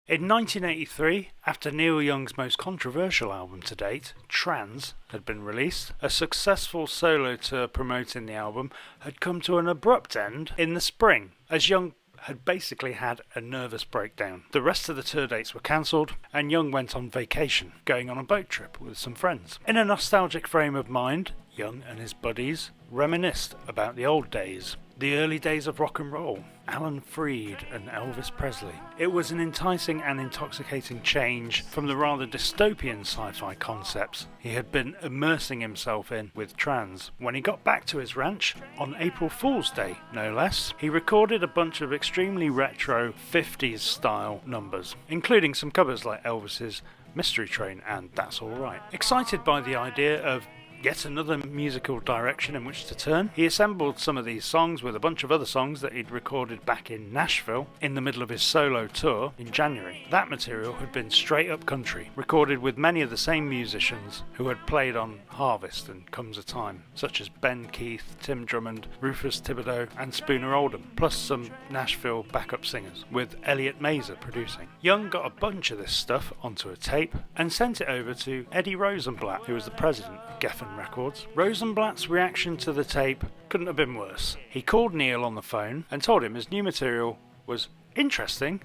In 1983, after Neil Young's most controversial album to date, Trans, had been released, a successful solo tour promoting the album had come to an abrupt end in the spring, as Young had basically had a nervous breakdown. The rest of the tour dates were cancelled, and Young went on vacation, going on a boat trip with some friends. In a nostalgic frame of mind, Young and his buddies reminisced about the old days, the early days of rock and roll, Alan Freed and Elvis Presley. It was an enticing and intoxicating change from the rather dystopian sci-fi concepts he had been immersing himself in with Trans. When he got back to his ranch, on April Fool's Day no less, he recorded a bunch of extremely retro 50s style numbers, including some covers like Elvis's Mystery Train and That's Alright. Excited by the idea of yet another musical direction in which to turn, he assembled some of these songs with a bunch of other songs that he'd recorded back in Nashville in the middle of his solo tour in January. That material had been straight up country, recorded with many of the same musicians who had played on Harvest and Comes a Time, such as Ben Keith, Tim Drummond, Rufus Thibodeau and Spooner Oldham, plus some Nashville backup singers, with Elliot Mazer producing. Young got a bunch of this stuff onto a tape and sent it over to Eddie Rosenblatt, who was the president of Geffen Records. Rosenblatt's reaction to the tape couldn't have been worse. He called Neil on the phone and told him his new material was interesting,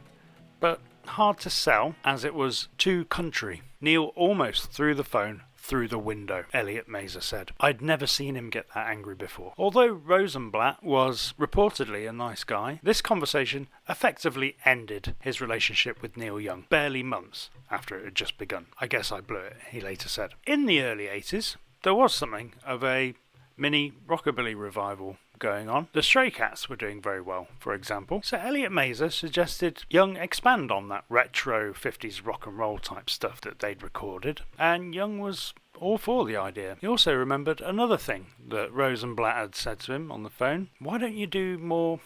but hard to sell as it was too country. Neil almost threw the phone through the window, Elliot Mazer said. I'd never seen him get that angry before. Although Rosenblatt was reportedly a nice guy, this conversation effectively ended his relationship with Neil Young, barely months after it had just begun. I guess I blew it, he later said. In the early 80s, there was something of a mini rockabilly revival going on. The Stray Cats were doing very well, for example. So Elliot Mazer suggested Young expand on that retro 50s rock and roll type stuff that they'd recorded, and Young was all for the idea. He also remembered another thing that Rosenblatt had said to him on the phone. Why don't you do more,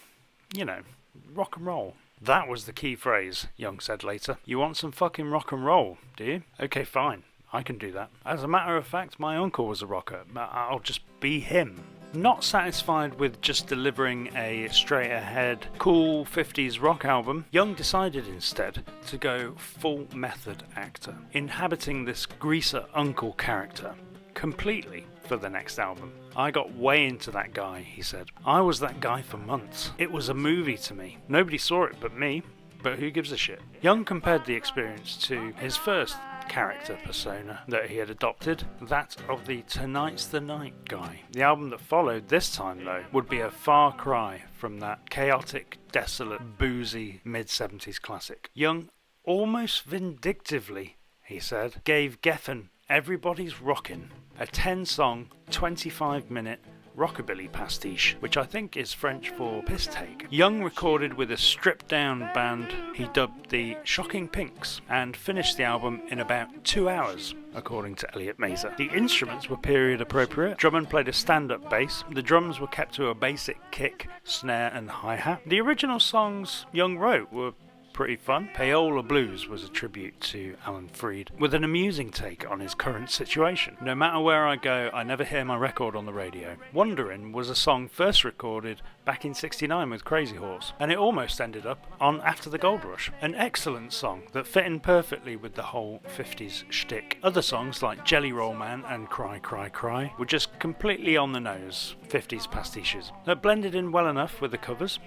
rock and roll? That was the key phrase, Young said later. You want some fucking rock and roll, do you? Okay, fine. I can do that. As a matter of fact, my uncle was a rocker. I'll just be him. Not satisfied with just delivering a straight-ahead, cool 50s rock album, Young decided instead to go full method actor, inhabiting this Greasy Uncle character completely for the next album. I got way into that guy, he said. I was that guy for months. It was a movie to me. Nobody saw it but me, but who gives a shit? Young compared the experience to his first character persona that he had adopted, that of the Tonight's the Night guy. The album that followed this time, though, would be a far cry from that chaotic, desolate, boozy mid-70s classic. Young, almost vindictively, he said, gave Geffen Everybody's Rockin', a 10-song, 25-minute rockabilly pastiche, which I think is French for piss take. Young recorded with a stripped-down band he dubbed the Shocking Pinks and finished the album in about 2 hours, according to Elliot Mazer. The instruments were period appropriate. Drummond played a stand-up bass. The drums were kept to a basic kick, snare and hi-hat. The original songs Young wrote were pretty fun. Payola Blues was a tribute to Alan Freed, with an amusing take on his current situation. No matter where I go, I never hear my record on the radio. Wonderin' was a song first recorded back in '69 with Crazy Horse, and it almost ended up on After the Gold Rush. An excellent song that fit in perfectly with the whole 50s shtick. Other songs like Jelly Roll Man and Cry Cry Cry were just completely on the nose 50s pastiches that blended in well enough with the covers,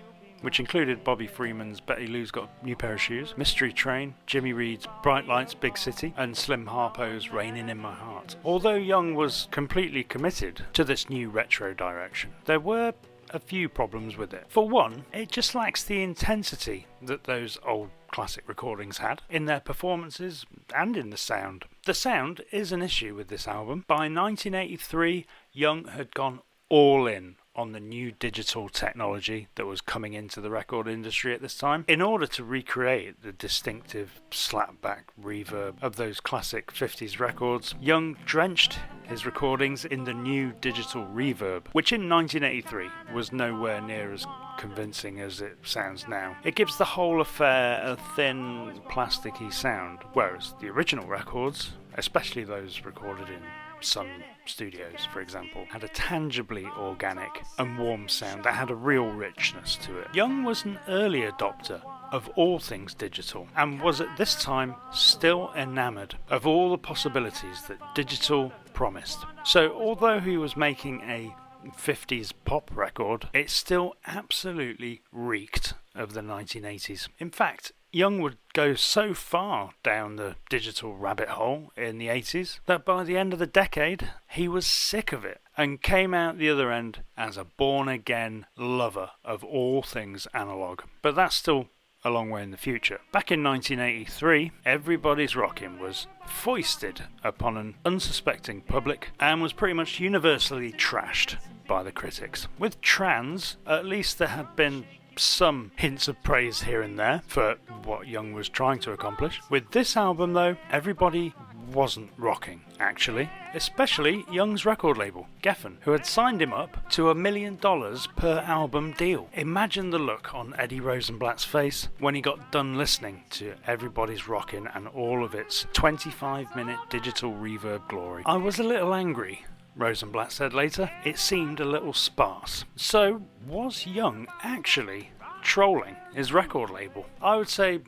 which included Bobby Freeman's Betty Lou's Got a New Pair of Shoes, Mystery Train, Jimmy Reed's Bright Lights, Big City, and Slim Harpo's Raining in My Heart. Although Young was completely committed to this new retro direction, there were a few problems with it. For one, it just lacks the intensity that those old classic recordings had in their performances and in the sound. The sound is an issue with this album. By 1983, Young had gone all in on the new digital technology that was coming into the record industry at this time. In order to recreate the distinctive slapback reverb of those classic 50s records, Young drenched his recordings in the new Digital Reverb, which in 1983 was nowhere near as convincing as it sounds now. It gives the whole affair a thin, plasticky sound, whereas the original records, especially those recorded in Sun Studios, for example, had a tangibly organic and warm sound that had a real richness to it. Young was an early adopter of all things digital and was at this time still enamoured of all the possibilities that digital promised. So although he was making a 50s pop record, it still absolutely reeked of the 1980s. In fact, Young would go so far down the digital rabbit hole in the 80s that by the end of the decade he was sick of it and came out the other end as a born-again lover of all things analog. But that's still a long way in the future. Back in 1983, Everybody's Rockin' was foisted upon an unsuspecting public and was pretty much universally trashed by the critics. With Trans, at least there had been some hints of praise here and there for what Young was trying to accomplish. With this album though, everybody wasn't rocking, actually. Especially Young's record label, Geffen, who had signed him up to $1 million per album deal. Imagine the look on Eddie Rosenblatt's face when he got done listening to Everybody's Rockin' and all of its 25-minute digital reverb glory. I was a little angry, Rosenblatt said later. It seemed a little sparse. So, was Young actually trolling his record label? I would say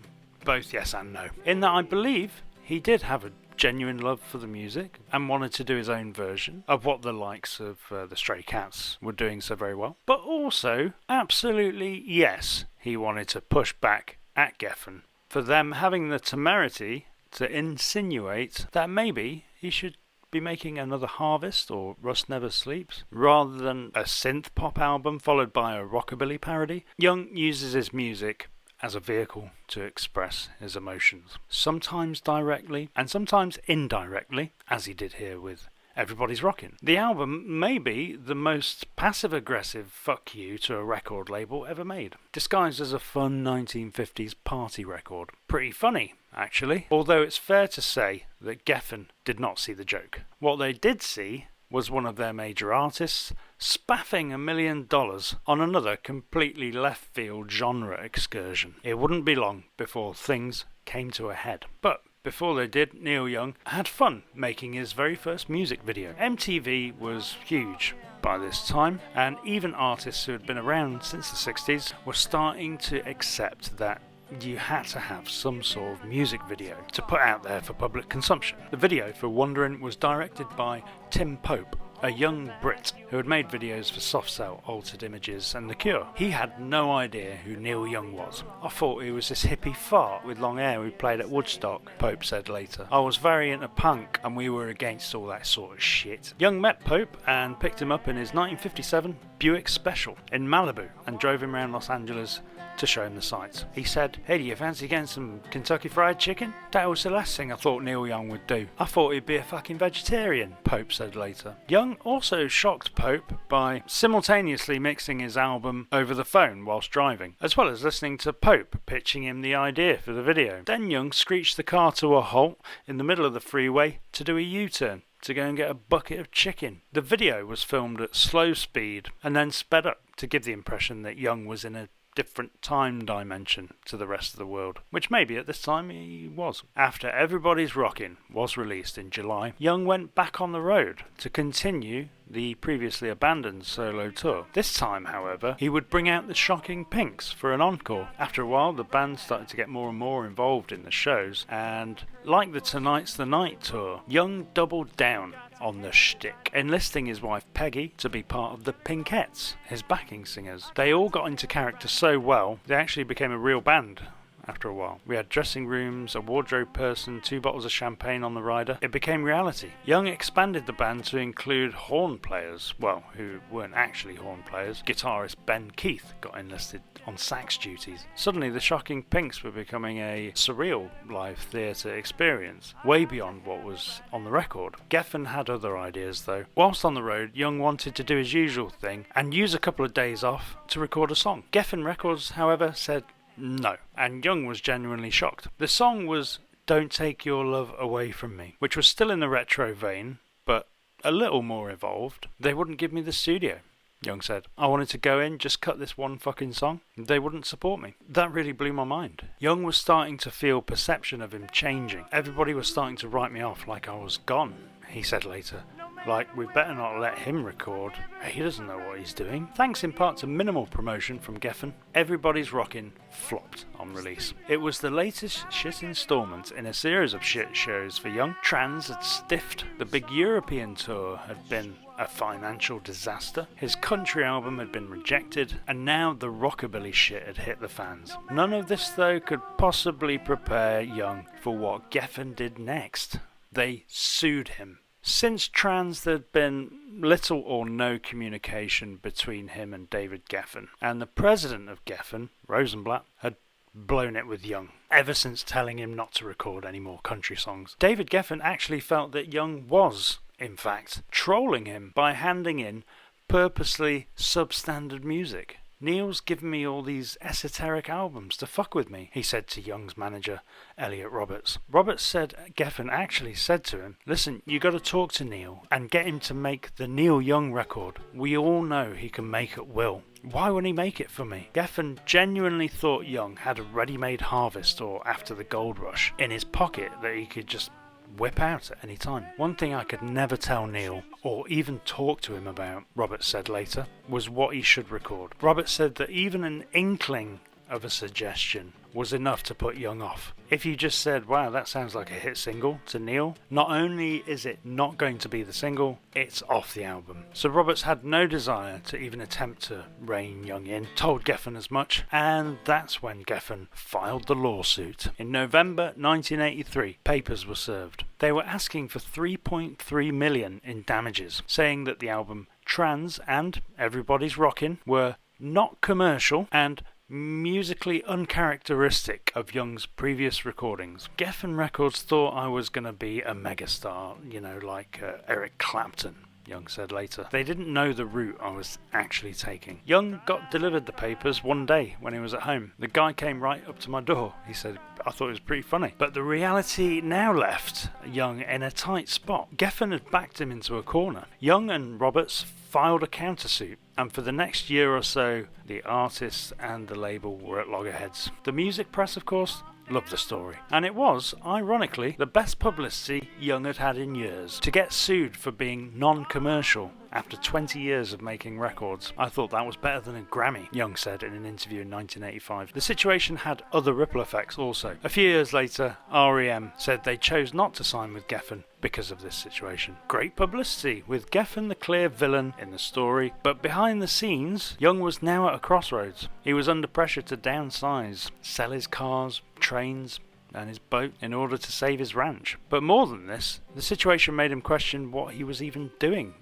both yes and no. In that I believe he did have a genuine love for the music and wanted to do his own version of what the likes of the Stray Cats were doing so very well. But also, absolutely yes, he wanted to push back at Geffen for them having the temerity to insinuate that maybe he should be making another Harvest or Rust Never Sleeps rather than a synth pop album followed by a rockabilly parody. Young uses his music as a vehicle to express his emotions, sometimes directly and sometimes indirectly, as he did here with Everybody's Rockin'. The album may be the most passive-aggressive fuck you to a record label ever made, disguised as a fun 1950s party record. Pretty funny, actually, although it's fair to say that Geffen did not see the joke. What they did see was one of their major artists spaffing $1 million on another completely left-field genre excursion. It wouldn't be long before things came to a head. But before they did, Neil Young had fun making his very first music video. MTV was huge by this time, and even artists who had been around since the 60s were starting to accept that you had to have some sort of music video to put out there for public consumption. The video for Wonderin' was directed by Tim Pope, a young Brit who had made videos for Soft Cell, Altered Images and The Cure. He had no idea who Neil Young was. I thought he was this hippie fart with long hair who played at Woodstock, Pope said later. I was very into punk and we were against all that sort of shit. Young met Pope and picked him up in his 1957 Buick Special in Malibu and drove him around Los Angeles to show him the sights. He said, "Hey, do you fancy getting some Kentucky Fried Chicken?" That was the last thing I thought Neil Young would do. I thought he'd be a fucking vegetarian, Pope said later. Young also shocked Pope by simultaneously mixing his album over the phone whilst driving, as well as listening to Pope pitching him the idea for the video. Then Young screeched the car to a halt in the middle of the freeway to do a U-turn to go and get a bucket of chicken. The video was filmed at slow speed and then sped up to give the impression that Young was in a different time dimension to the rest of the world, which maybe at this time he was. After Everybody's Rockin' was released in July, Young went back on the road to continue the previously abandoned solo tour. This time, however, he would bring out the Shocking Pinks for an encore. After a while, the band started to get more and more involved in the shows, and like the Tonight's the Night tour, Young doubled down on the shtick, enlisting his wife Peggy to be part of the Pinkettes, his backing singers. They all got into character so well, they actually became a real band after a while. We had dressing rooms, a wardrobe person, 2 bottles of champagne on the rider. It became reality. Young expanded the band to include horn players, well, who weren't actually horn players. Guitarist Ben Keith got enlisted on sax duties. Suddenly the Shocking Pinks were becoming a surreal live theatre experience, way beyond what was on the record. Geffen had other ideas though. Whilst on the road, Young wanted to do his usual thing and use a couple of days off to record a song. Geffen Records, however, said no, and Young was genuinely shocked. The song was Don't Take Your Love Away From Me, which was still in the retro vein, but a little more evolved. They wouldn't give me the studio, Young said. I wanted to go in, just cut this one fucking song. They wouldn't support me. That really blew my mind. Young was starting to feel perception of him changing. Everybody was starting to write me off like I was gone, he said later. like we better not let him record. He doesn't know what he's doing. Thanks in part to minimal promotion from Geffen, Everybody's Rockin' flopped on release. It was the latest shit installment in a series of shit shows for Young. Trans had stiffed, the big European tour had been a financial disaster, his country album had been rejected, and now the rockabilly shit had hit the fans. None of this though could possibly prepare Young for what Geffen did next. They sued him. Since Trans, there'd been little or no communication between him and David Geffen, and the president of Geffen, Rosenblatt, had blown it with Young, ever since telling him not to record any more country songs. David Geffen actually felt that Young was, in fact, trolling him by handing in purposely substandard music. Neil's given me all these esoteric albums to fuck with me, he said to Young's manager, Elliot Roberts. Roberts said Geffen actually said to him, listen, you got to talk to Neil and get him to make the Neil Young record. We all know he can make at will. Why wouldn't he make it for me? Geffen genuinely thought Young had a ready-made Harvest or After the Gold Rush in his pocket that he could just whip out at any time. One thing I could never tell Neil, or even talk to him about, Roberts said later, was what he should record. Roberts said that even an inkling of a suggestion was enough to put Young off. If you just said, wow, that sounds like a hit single to Neil, not only is it not going to be the single, it's off the album. So Roberts had no desire to even attempt to rein Young in, told Geffen as much, and that's when Geffen filed the lawsuit. In November 1983, papers were served. They were asking for $3.3 million in damages, saying that the album Trans and Everybody's Rockin' were not commercial and musically uncharacteristic of Young's previous recordings. Geffen Records thought I was going to be a megastar, like Eric Clapton, Young said later. They didn't know the route I was actually taking. Young got delivered the papers one day when he was at home. The guy came right up to my door. He said, I thought it was pretty funny. But the reality now left Young in a tight spot. Geffen had backed him into a corner. Young and Roberts filed a countersuit, and for the next year or so, the artist and the label were at loggerheads. The music press, of course, loved the story. And it was, ironically, the best publicity Young had had in years. To get sued for being non-commercial after 20 years of making records, I thought that was better than a Grammy, Young said in an interview in 1985. The situation had other ripple effects also. A few years later, R.E.M. said they chose not to sign with Geffen because of this situation. Great publicity, with Geffen the clear villain in the story, but behind the scenes, Young was now at a crossroads. He was under pressure to downsize, sell his cars, trains, and his boat in order to save his ranch. But more than this, the situation made him question what he was even doing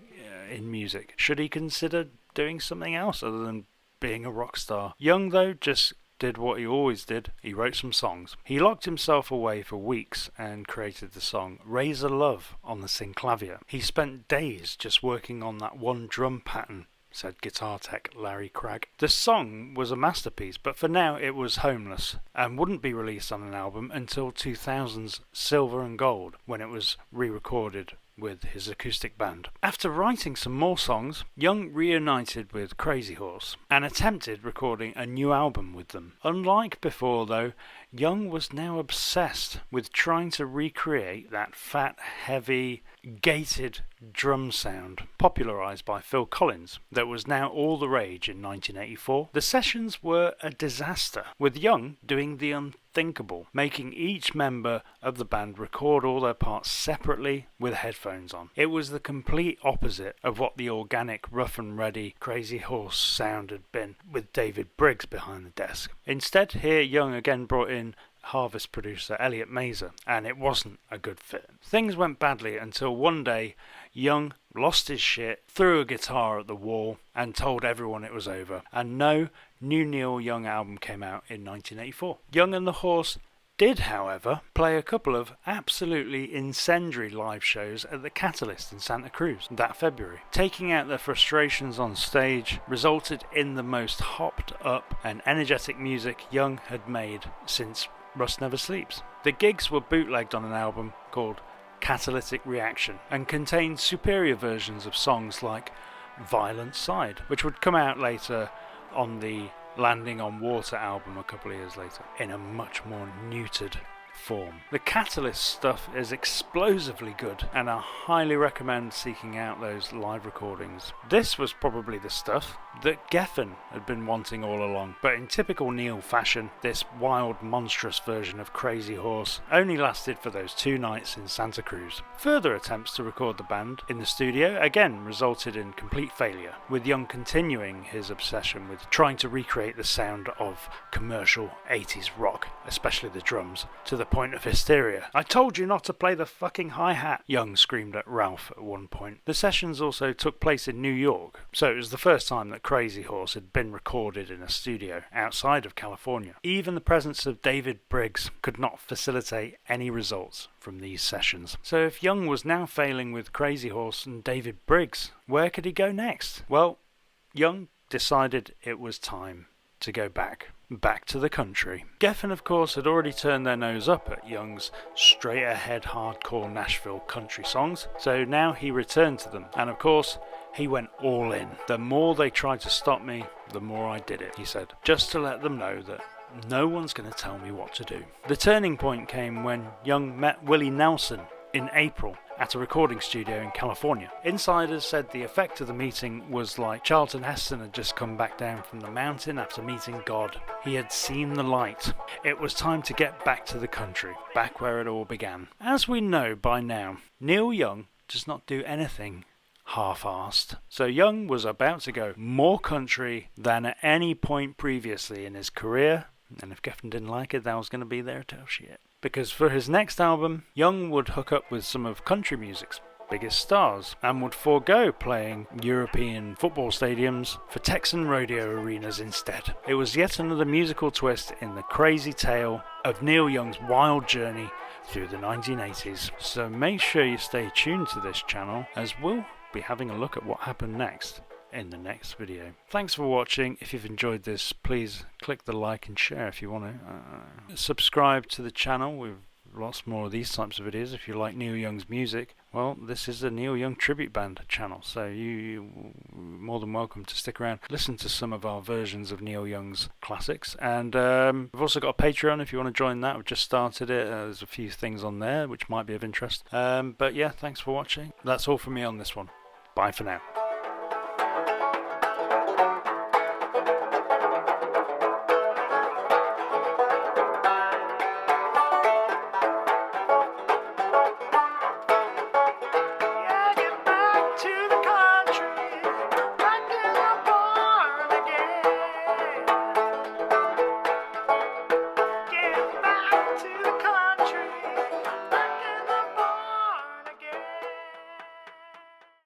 in music. Should he consider doing something else other than being a rock star? Young, though, just did what he always did. He wrote some songs. He locked himself away for weeks and created the song Razor Love on the synclavier. He spent days just working on that one drum pattern, said guitar tech Larry Cragg. The song was a masterpiece, but for now it was homeless and wouldn't be released on an album until 2000's Silver and Gold, when it was re-recorded with his acoustic band. After writing some more songs, Young reunited with Crazy Horse and attempted recording a new album with them. Unlike before, though, Young was now obsessed with trying to recreate that fat, heavy, gated drum sound popularised by Phil Collins that was now all the rage in 1984. The sessions were a disaster, with Young doing the unthinkable, making each member of the band record all their parts separately with headphones on. It was the complete opposite of what the organic, rough and ready Crazy Horse sound had been, with David Briggs behind the desk. Instead, here Young again brought in Harvest producer Elliot Mazer, and it wasn't a good fit. Things went badly until one day Young lost his shit, threw a guitar at the wall, and told everyone it was over. And no new Neil Young album came out in 1984. Young and the Horse did, however, play a couple of absolutely incendiary live shows at the Catalyst in Santa Cruz that February. Taking out their frustrations on stage resulted in the most hopped up and energetic music Young had made since Rust Never Sleeps. The gigs were bootlegged on an album called Catalytic Reaction and contained superior versions of songs like Violent Side, which would come out later on the Landing on Water album a couple of years later in a much more neutered form. The Catalyst stuff is explosively good, and I highly recommend seeking out those live recordings. This was probably the stuff that Geffen had been wanting all along, but in typical Neil fashion, this wild, monstrous version of Crazy Horse only lasted for those 2 nights in Santa Cruz. Further attempts to record the band in the studio again resulted in complete failure, with Young continuing his obsession with trying to recreate the sound of commercial 80s rock, especially the drums, to the point of hysteria. "I told you not to play the fucking hi-hat," Young screamed at Ralph at one point. The sessions also took place in New York, so it was the first time that Crazy Horse had been recorded in a studio outside of California. Even the presence of David Briggs could not facilitate any results from these sessions. So if Young was now failing with Crazy Horse and David Briggs, where could he go next? Well, Young decided it was time to go back to the country. Geffen, of course, had already turned their nose up at Young's straight-ahead hardcore Nashville country songs, so now he returned to them, and of course, he went all in. "The more they tried to stop me, the more I did it," he said, just to let them know that no one's going to tell me what to do. The turning point came when Young met Willie Nelson in April at a recording studio in California. Insiders said the effect of the meeting was like Charlton Heston had just come back down from the mountain after meeting God. He had seen the light. It was time to get back to the country, back where it all began. As we know by now, Neil Young does not do anything half-arsed. So Young was about to go more country than at any point previously in his career, and if Geffen didn't like it, that was going to be their tell shit. Because for his next album, Young would hook up with some of country music's biggest stars and would forego playing European football stadiums for Texan rodeo arenas instead. It was yet another musical twist in the crazy tale of Neil Young's wild journey through the 1980s. So make sure you stay tuned to this channel, as we'll be having a look at what happened next in the next video. Thanks for watching. If you've enjoyed this, please click the like and share if you want to. Subscribe to the channel. We've lots more of these types of videos. If you like Neil Young's music, well, this is a Neil Young tribute band channel, so you're more than welcome to stick around, listen to some of our versions of Neil Young's classics. And we've also got a Patreon if you want to join that. We've just started it. There's a few things on there which might be of interest. But yeah, thanks for watching. That's all from me on this one. Bye for now.